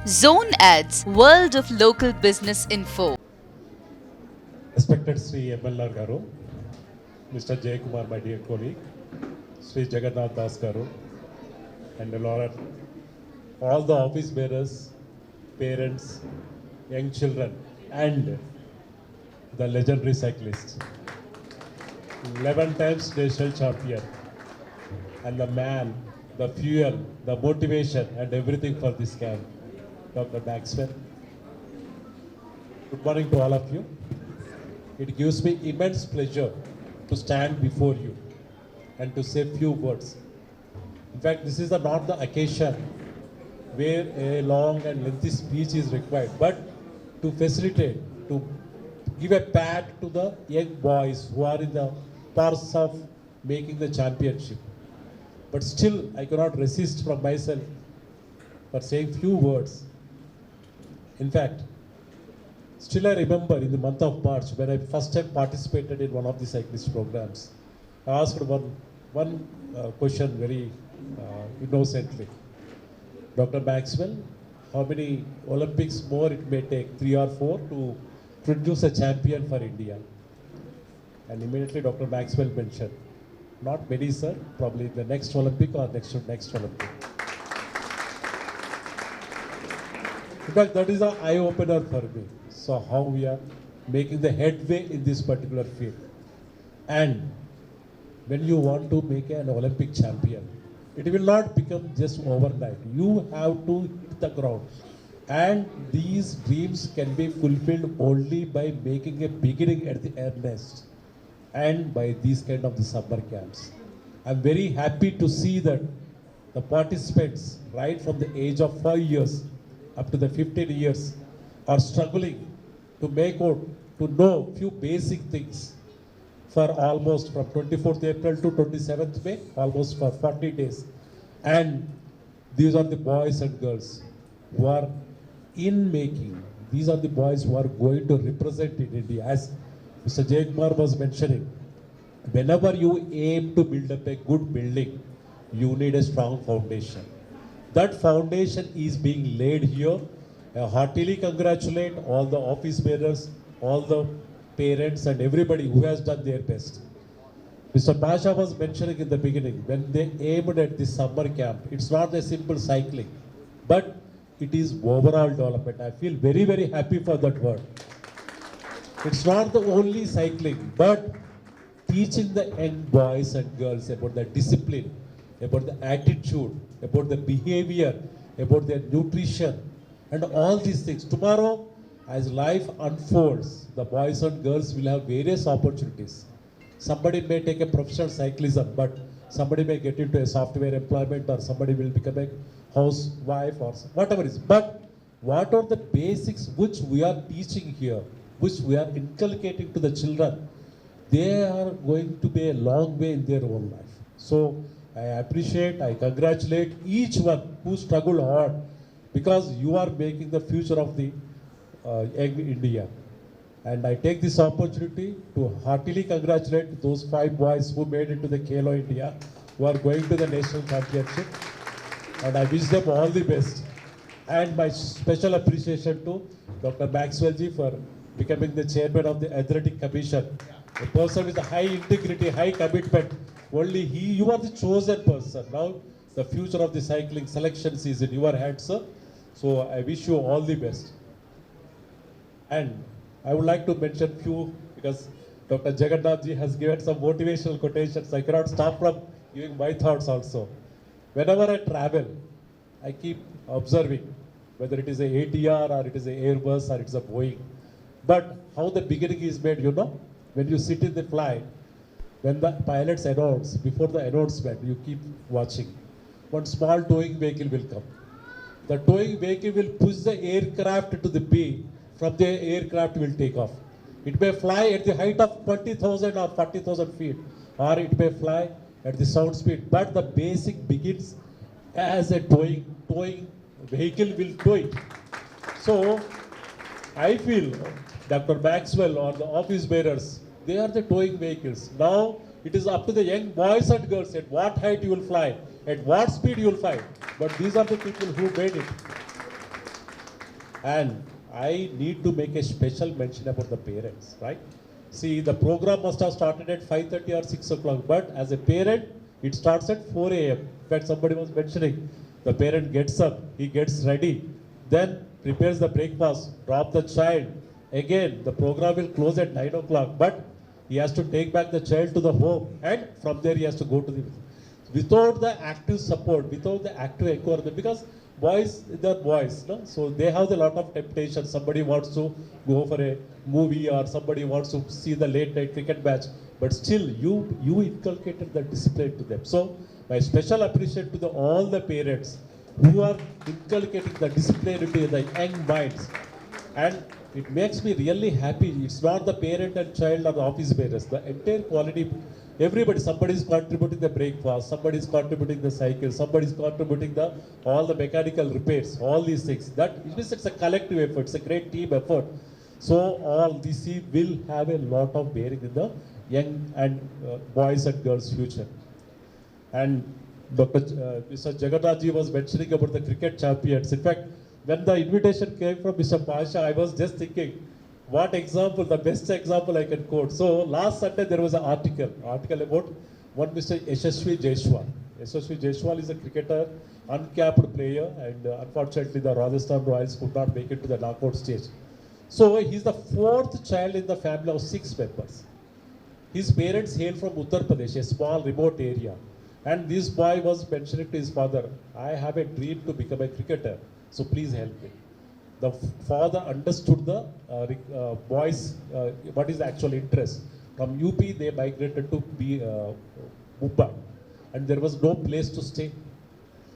Zone Ads, World of Local Business Info. Respected Sri MLR Garu, Mr. Jay Kumar, my dear colleague, Sri Jagannath Das Garu, and all the office bearers, parents, young children, and the legendary cyclist, 11 times national champion, and the man, the fuel, the motivation, and everything for this camp, Dr. Maxwell. Good morning to all of you. It gives me immense pleasure to stand before you and to say few words. In fact, this is not the occasion where a long and lengthy speech is required, but to facilitate, to give a pat to the young boys who are in the paths of making the championship. But still, I cannot resist from myself for saying few words. In fact, still I remember in the month of March when I first time participated in one of the cyclist programs. I asked one question very innocently. Dr. Maxwell, how many Olympics more it may take, 3 or 4, to produce a champion for India? And immediately Dr. Maxwell mentioned, not many, sir, probably the next Olympic or next Olympic. In fact, that is an eye-opener for me. So how we are making the headway in this particular field. And when you want to make an Olympic champion, it will not become just overnight. You have to hit the ground. And these dreams can be fulfilled only by making a beginning at the earnest and by these kind of the summer camps. I'm very happy to see that the participants, right from the age of 5 years up to the 15 years, are struggling to make out, to know few basic things for almost from 24th April to 27th May, almost for 40 days. And these are the boys and girls who are in making. These are the boys who are going to represent in India. As Mr. Jaykumar was mentioning, whenever you aim to build up a good building, you need a strong foundation. That foundation is being laid here. I heartily congratulate all the office bearers, all the parents and everybody who has done their best. Mr. Pasha was mentioning in the beginning, when they aimed at this summer camp, it's not a simple cycling, but it is overall development. I feel very, very happy for that word. It's not the only cycling, but teaching the young boys and girls about the discipline, about the attitude, about the behavior, about their nutrition, and all these things. Tomorrow, as life unfolds, the boys and girls will have various opportunities. Somebody may take a professional cyclism, but somebody may get into a software employment, or somebody will become a housewife, or whatever it is. But what are the basics which we are teaching here, which we are inculcating to the children? They are going to be a long way in their own life. So I appreciate, I congratulate each one who struggled hard, because you are making the future of the young India. And I take this opportunity to heartily congratulate those 5 boys who made it to the Khelo India, who are going to the national championship. And I wish them all the best. And my special appreciation to Dr. Maxwell ji for becoming the chairman of the Athletic Commission. A person with a high integrity, high commitment. Only you are the chosen person. Now the future of the cycling selections is in your hands, sir. So I wish you all the best. And I would like to mention few, because Dr. Jagannath ji has given some motivational quotations. I cannot stop from giving my thoughts also. Whenever I travel, I keep observing whether it is a ATR or it is a Airbus or it is a Boeing. But how the beginning is made, you know, when you sit in the flight, when the pilots announce, before the announcement, you keep watching. One small towing vehicle will come. The towing vehicle will push the aircraft to the bay. From there, aircraft will take off. It may fly at the height of 20,000 or 40,000 feet, or it may fly at the sound speed. But the basic begins as a towing vehicle will tow it. So I feel Dr. Maxwell or the office bearers, they are the towing vehicles. Now it is up to the young boys and girls at what height you will fly, at what speed you will fly. But these are the people who made it. And I need to make a special mention about the parents, right? See, the program must have started at 5:30 or 6 o'clock, but as a parent, it starts at 4 a.m. In fact, somebody was mentioning, the parent gets up, he gets ready, then prepares the breakfast, drop the child. Again, the program will close at 9 o'clock, but he has to take back the child to the home, and from there he has to go to the, without the active support, without the active encouragement, because boys, they're boys, no? So they have a lot of temptation. Somebody wants to go for a movie, or somebody wants to see the late night cricket match, but still you inculcated the discipline to them. So my special appreciation to all the parents who are inculcating the discipline into the young minds. And it makes me really happy. It's not the parent and child or the office bearers. The entire quality, everybody, somebody is contributing the breakfast, somebody is contributing the cycle, somebody is contributing the all the mechanical repairs, all these things. That it means it's a collective effort, it's a great team effort. So all these will have a lot of bearing in the young and boys and girls' future. And Mr. Jagannath was mentioning about the cricket champions. In fact, when the invitation came from Mr. Pasha, I was just thinking, what example, the best example I can quote. So last Sunday there was an article about one Mr. Yashasvi Jaiswal. Yashasvi Jaiswal is a cricketer, uncapped player, and unfortunately the Rajasthan Royals could not make it to the knockout stage. So he's the fourth child in the family of 6 members. His parents hail from Uttar Pradesh, a small remote area. And this boy was mentioning to his father, I have a dream to become a cricketer, so please help me. The father understood the boy's, what is the actual interest. From UP, they migrated to Mumbai, and there was no place to stay.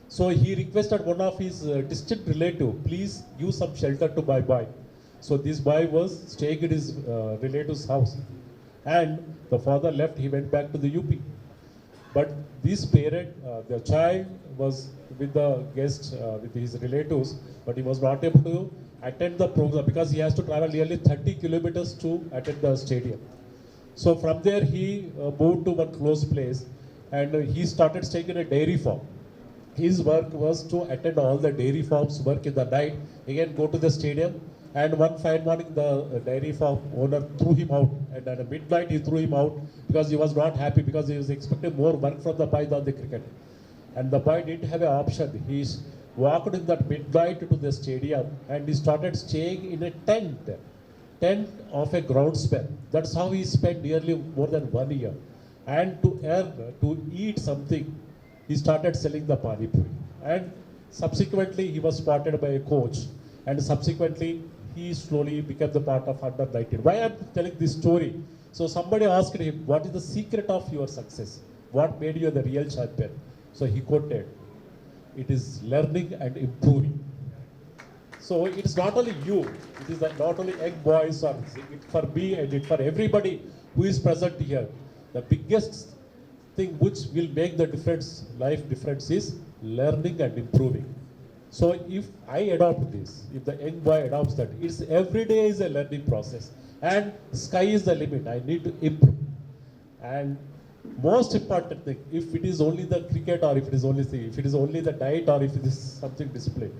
So he requested one of his distant relative, please give some shelter to my boy. So this boy was staying in his relative's house. And the father left, he went back to the UP. But this parent, the child was with the guest, with his relatives, but he was not able to attend the program because he has to travel nearly 30 kilometers to attend the stadium. So from there he moved to one close place, and he started staying in a dairy farm. His work was to attend all the dairy farms, work in the night, again go to the stadium. And one fine morning, the dairy farm owner threw him out. And at midnight, he threw him out because he was not happy, because he was expecting more work from the boy than the cricket. And the boy didn't have an option. He walked in that midnight to the stadium, and he started staying in a tent of a groundsman. That's how he spent nearly more than 1 year. And to earn, to eat something, he started selling the pani puri. And subsequently, he was spotted by a coach. And subsequently, he slowly became the part of under 19. Why I'm telling this story? So somebody asked him, what is the secret of your success? What made you the real champion? So he quoted, it is learning and improving. So it's not only you, it is not only young boys, or it for me and it for everybody who is present here. The biggest thing which will make the difference, life difference, is learning and improving. So if I adopt this, if the young boy adopts that, it's every day is a learning process, and sky is the limit. I need to improve. And most important thing, if it is only the cricket, or if it is only the diet, or if it is something discipline,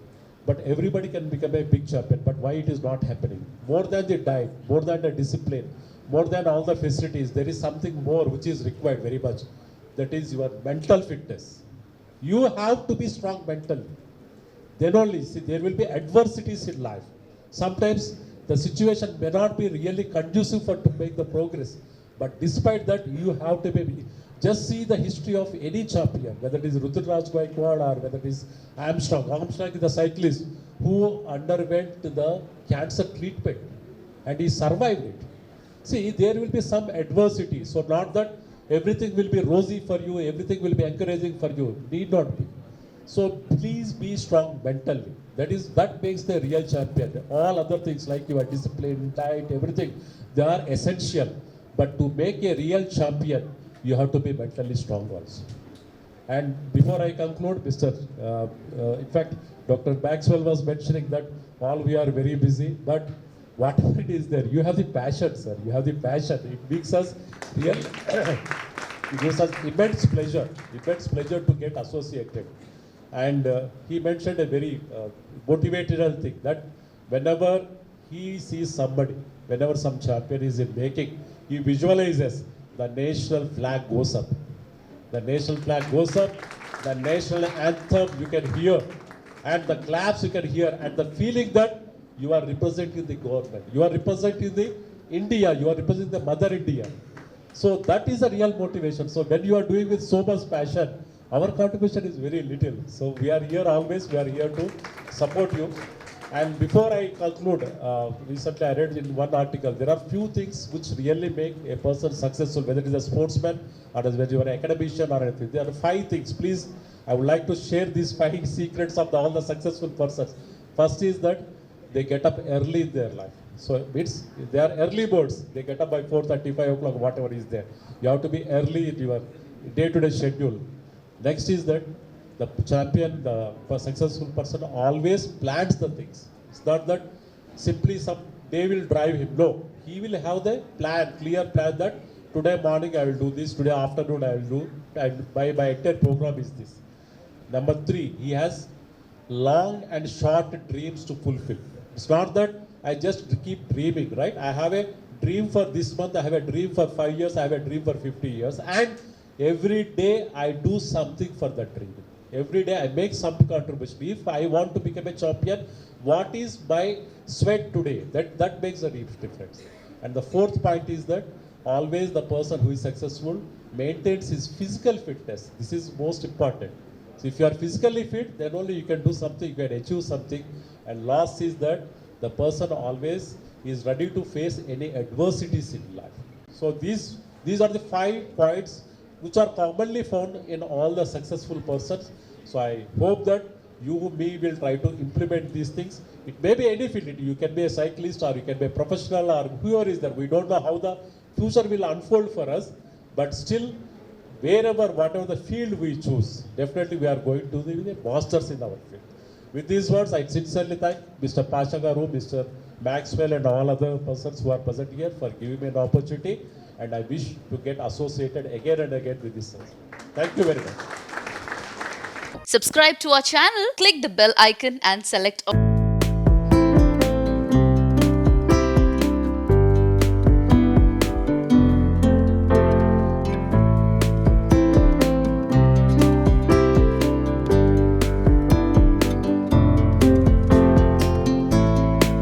but everybody can become a big champion. But why it is not happening? More than the diet, more than the discipline, more than all the facilities, there is something more which is required very much. That is your mental fitness. You have to be strong mentally. Then only, see, there will be adversities in life. Sometimes the situation may not be really conducive for to make the progress. But despite that, you have to be, just see the history of any champion, whether it is Ruturaj Gaikwad or whether it is Armstrong. Armstrong is the cyclist who underwent the cancer treatment and he survived it. See, there will be some adversity. So not that everything will be rosy for you, everything will be encouraging for you. Need not be. So please be strong mentally. That makes the real champion. All other things like your discipline, diet, everything, they are essential. But to make a real champion, you have to be mentally strong also. And before I conclude, in fact, Dr. Maxwell was mentioning that all we are very busy, but whatever it is there, you have the passion, sir. You have the passion. It makes us real. It gives us immense pleasure to get associated. And he mentioned a very motivational thing, that whenever he sees somebody, whenever some champion is in making, he visualizes the national flag goes up. The national flag goes up, the national anthem you can hear, and the claps you can hear, and the feeling that you are representing the government, you are representing the India, you are representing the Mother India. So that is a real motivation. So when you are doing with so much passion, our contribution is very little. So we are here always, we are here to support you. And before I conclude, recently I read in one article, there are few things which really make a person successful, whether it is a sportsman or whether you are an academician or anything. There are 5 things. Please, I would like to share these 5 secrets of all the successful persons. First is that they get up early in their life. So it means they are early birds. They get up by 4:30, 5 o'clock, whatever is there. You have to be early in your day-to-day schedule. Next is that the champion, the successful person always plans the things. It's not that simply some day will drive him. No, he will have the plan, clear plan that today morning I will do this, today afternoon I will do, and my entire program is this. Number 3, he has long and short dreams to fulfill. It's not that I just keep dreaming, right? I have a dream for this month, I have a dream for 5 years, I have a dream for 50 years, and every day I do something for that dream. Every day I make some contribution. If I want to become a champion, what is my sweat today? That makes a difference. And the 4th point is that always the person who is successful maintains his physical fitness. This is most important. So if you are physically fit, then only you can do something, you can achieve something. And last is that the person always is ready to face any adversities in life. So these are the 5 points which are commonly found in all the successful persons. So I hope that you, me will try to implement these things. It may be any field. You can be a cyclist or you can be a professional or whoever is there. We don't know how the future will unfold for us, but still, wherever, whatever the field we choose, definitely we are going to be the masters in our field. With these words, I sincerely thank Mr. Pashagaru, Mr. Maxwell and all other persons who are present here for giving me an opportunity, and I wish to get associated again and again with this session. Thank you very much. Subscribe to our channel, click the bell icon and select all.